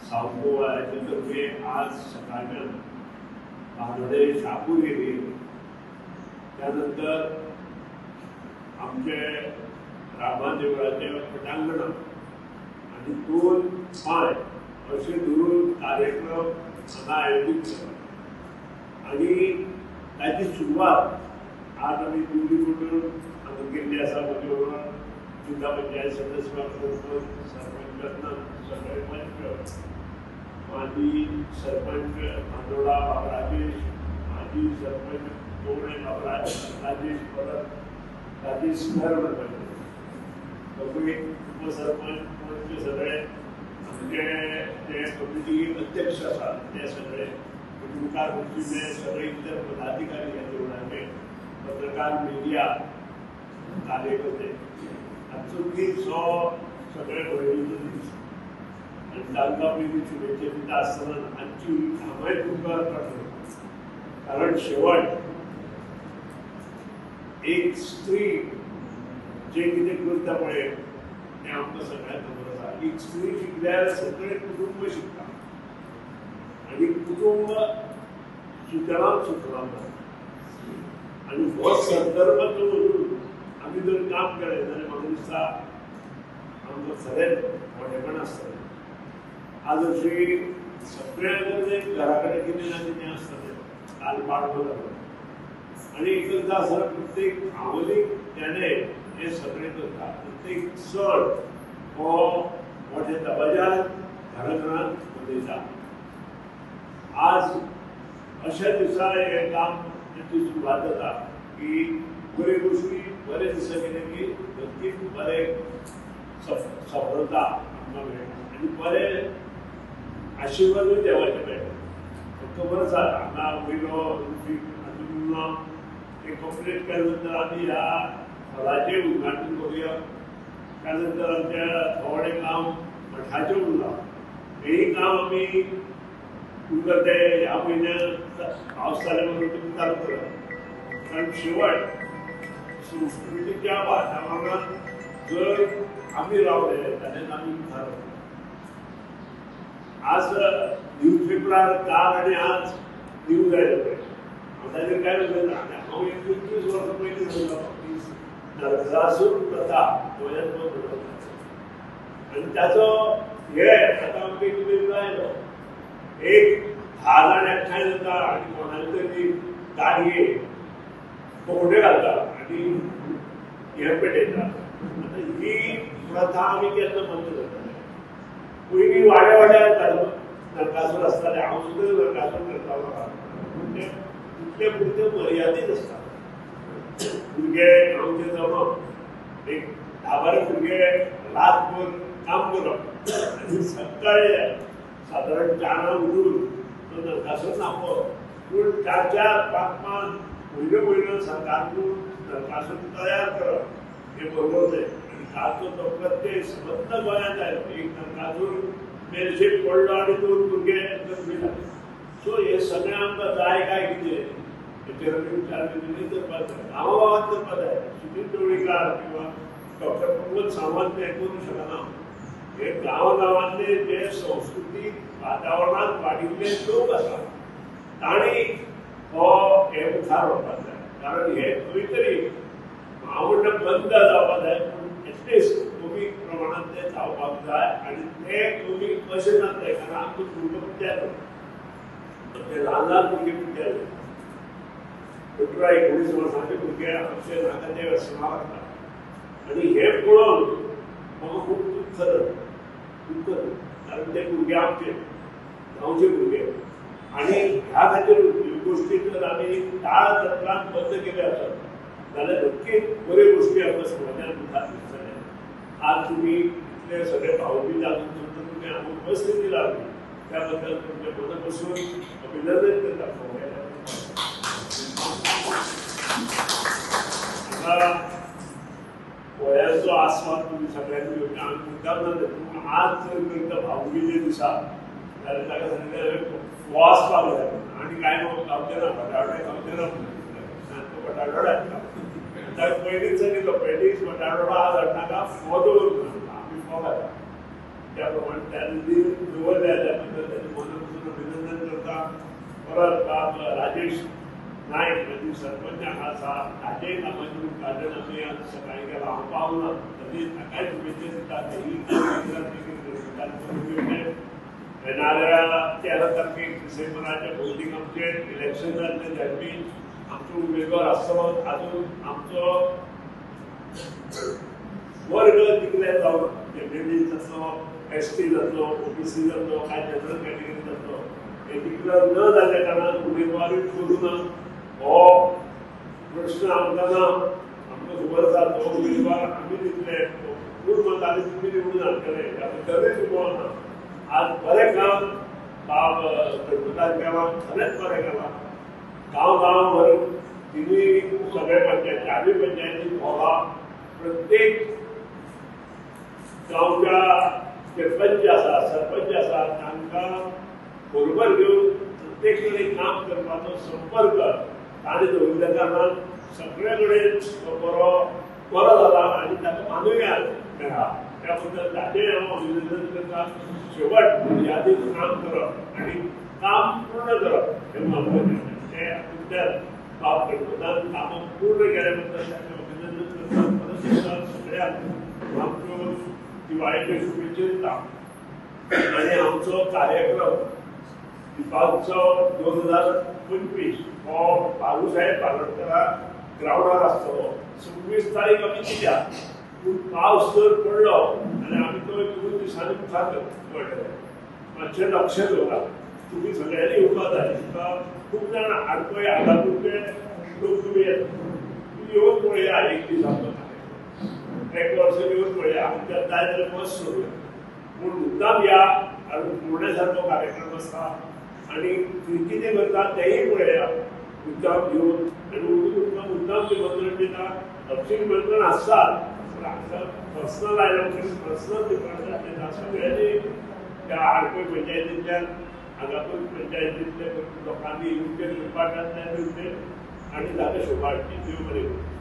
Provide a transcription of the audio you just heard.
South गोवाचे तर्फे आज सकाळच्यान बांगडे शापूर गेली. त्यानंतर आमचे रामा देवळाचे पटांगणां आणि 2-5 असे धरून कार्यक्रम हांगा आयोजीत केला. आणि ताची सुरवात आज आमी दिवली म्हणून हांगा केल्ली आसा. म्हजे वांगडा जिल्हा पंचायत सदस्य सरपंच सगळे मंच, माजी सरपंच मांडोळा बाबा राजेश, माजी सरपंच दोगणे बाबा राजेश, परत राजेश धर्म सगळे उपसरपंच मंच सगळे आमचे जे कमिटी अध्यक्ष आसात ते सगळे मुखार वचून सगळे इतर पदाधिकारी ह्या देवळाचे पत्रकार मिडिया कार्यकर्ते हाचो दीस हो सगळे भयणीचो दीस आनी तांकां पयलीं शुभेच्छा दिता आसतना आमची हांवें तुमकां करता. कारण शेवट एक स्त्री जे कितें करता पळय तें आमकां सगळ्यांक खबर आसा. एक स्त्री शिकल्यार सगळें कुटुंब शिकता आणि कुटुंब सुतराम सुतराम आणि हो संदर्भ दवरून आमी जर काम केलें जाल्यार म्हाका दिसता आमकां खरेंच मोठेपण आसतलें. आज अशी सगळ्यांक घरा कडेन कितें ना कितें आसतलें. काल पाडवो जालो आनी एकदां आसा प्रत्येक आवलीक तेणे हें सगळें करता. प्रत्येक सण हो मोठ्या दबाज्यान घराघरांत मनयता. आज अशा दिसा हे काम सुरवात जाता की बरे गोष्टी बरे दिसा गेले की नक्कीच बरे सफलता आमकां मेळटा आनी बरे आशिर्वादूय देवाचे मेळटा. खबर आसा हांगा वयलो हातून ते कंप्लीट केले नंतर आमी ह्या हॉलाचें उद्घाटन करुया. त्या नंतर आमच्या थोडें काम मठाचें उरलां. हेंय काम आमी तुमकां ते ह्या म्हयन्यात पावस जाले म्हणून तुमी चालू करा. कारण शेवट संस्कृतीच्या वातावरणात जर आमी रावले जाल्यार आमी मुखार वतले. आज न्यूजपेपरार काल आनी आज न्यूज आयलो पळय हांव ताजेर कांय उलयना. हांव 21 वर्सां पयलीं सांगलो की नरकासूर प्रथा गोंयांत बंद करता आनी ताचो हे आतां आमकां कितें आयलो. एक 10 जाण एकठांय जाता आनी कोणाली तरी गाडयेक कोंबड्यो घालता आनी हे पेटयता. आतां ही प्रथा आमी केन्ना बंद करतले? पयलीं वाड्या वाड्यार नरकासूर आसताले. हांव सुद्दां नरकासूर करतालो. तितले पुरते मर्यादीत आसता. भुरगे गांवचे जमप एक 10-12 भुरगे रातभर काम करप आनी सकाळी सादारण 4 उठून तो नरकासूर नापप. पूण 4-5 म्हयनो सरकारून नरकासूर तयार करप हे बरोबर जाय. आनी ताचो तो प्रत्येक समस्त गोंयांत आयलो. एक नरकासूर मेलशेक पडलो आनी 2 भुरगे जल्मी जाले. सो हे सगळें आमकां जाय काय कितें हेचेर आमी विचार करपाक जाय. गांवागांवांत करपाक जाय. सुनील टोळीकार किंवा डॉक्टर प्रमोद सावंत हें करूं शकना. हे गांवागांवांतले जे संस्कृतीक वातावरणांत वाडिल्ले लोक आसा तांणी हो हे मुखार व्हरपाक जाय. कारण हे खंय तरी हांव म्हणटा बंद जावपाक जाय पूण एटलिस्ट कमी प्रमाणांत ते जावपाक जाय. आनी ते कमी कशें जातले कारण आमकां भुरगो पिड्ड्यार ते ल्हान भुरगे पिड्ड्यार 18-19 वर्सांचे भुरगे आमचे नाका ते सेवा करतात. आनी हे पळोवन म्हाका खूब दुख्ख जाता. कारण ते भुरगे आमचे गांवचे भुरगे आनी ह्या खातीर गोश्टी जर आमी टाळ तंत्रान बंद केले आसत जाल्यार नक्कीच बऱ्यो गोश्टी आमकां समाजांत मुखार दिसतले. आज तुमी इतले सगळे भावबीज आसून सुद्दां तुमी आमकां उपस्थिती लावली त्या बद्दल तुमचे मनापासून अभिनंदन करता. गोंयांचो आस्वाद तुमी सगळ्यांनी घेवचे. हांवें मुद्दाम पूण आज जर करता भावबीजे दिसा जाल्यार ताका सांगलें वचपाक जाय आनी कांय गावचें ना. बटाटे गावचे ना बटाटो हाडटा. ताका पयलींच सांगितलो पयलींच बटाटो आज हाडनाका फोव दवरून आमी फोव घालता. त्या प्रमाणे त्या दवरले जाल्यार रमेश नायक म्हणजे सरपंच आसा ताजे कामाचे उद्घाटन आमी आज सकाळी केलां हांव पावना तरी ताकाय शुभेच्छा दिता येणाऱ्या 13 तारखेक डिसेंबराच्या भोवतीक आमचे इलेक्शन जातले त्याची आमचो उमेदवार आसतलो अजून आमचो वर्ग तिकले जावन जनरली जातलो एसटी जातलो ओबीसी जातलो काय जनरल कॅटेगरी जातलो हे तिकलं न जाल्ल्या कारणान उमेदवारी करूना हो प्रश्न आमकां आमकां खबर आसा तो उमेदवार आमी दितले पूर्ण मतांनी तुमी निवडून हाडटले ह्या बद्दलूय तुमकां ना आज बरें काम बाब गणपतान केलां खरेंच बरें केलां गांव गांव व्हरून तिनूय सगळे पंचायती आमी पंचायती भोंवला प्रत्येक गांवच्या जे पंच आसा सरपंच आसा तांकां बरोबर घेवन प्रत्येक कडेन काम करपाचो संपर्क ताणें दवरल्या कारणान सगळे कडेन तो बरो जाला आनी ताका मानूय मेळ्ळा त्या बद्दल ताचें हांव अभिनंदन करता शेवट यादीत काम करप आनी काम पूर्ण करप हें म्हत्वाचें तें तुमच्या बाब गणपतान कामां पूर्ण केल्या बद्दल ताचें अभिनंदन करता परत एकदा सगळ्यांक आमच्यो दिवाळेच्यो शुभेच्छा दिता आनी आमचो कार्यक्रम दिपावचो 2025 हो बाळूसाहेब पालोडकरा ग्रावंडार आसतलो 26 तारीख आमी दिल्या पूण पावस जर पडलो आनी आमी तो 2 दिसांनी मुखार करतले मातशें लक्ष दवरा तुमी सगळ्यांनी येवपा जाय तुका खूब जाण आडपय आगापूरचे लोक तुमी येता तुमी येवन पळया एक दीस आमचो एक वर्स येवन पळया आमच्या जाय जाल्यार बस सोडूया पूण मुद्दाम या आनी फुडे सारको कार्यक्रम आसता आनी कितें करता तेंय पळया मुद्दाम घेवन आनी तुमकां मुद्दाम निमंत्रण दिता अक्षय निमंत्रण आसतात पूण हांगा पर्सनल आयला पर्सनल डिपार्टमेंट दिता सगळ्यांनी त्या आडपय पंचायतींतल्यान आगापूर पंचायतींतल्या लोकांनी येवचे डिपार्टमेंटांतल्यान येवचे आनी ताका शोभा हाडची देव बरें करूं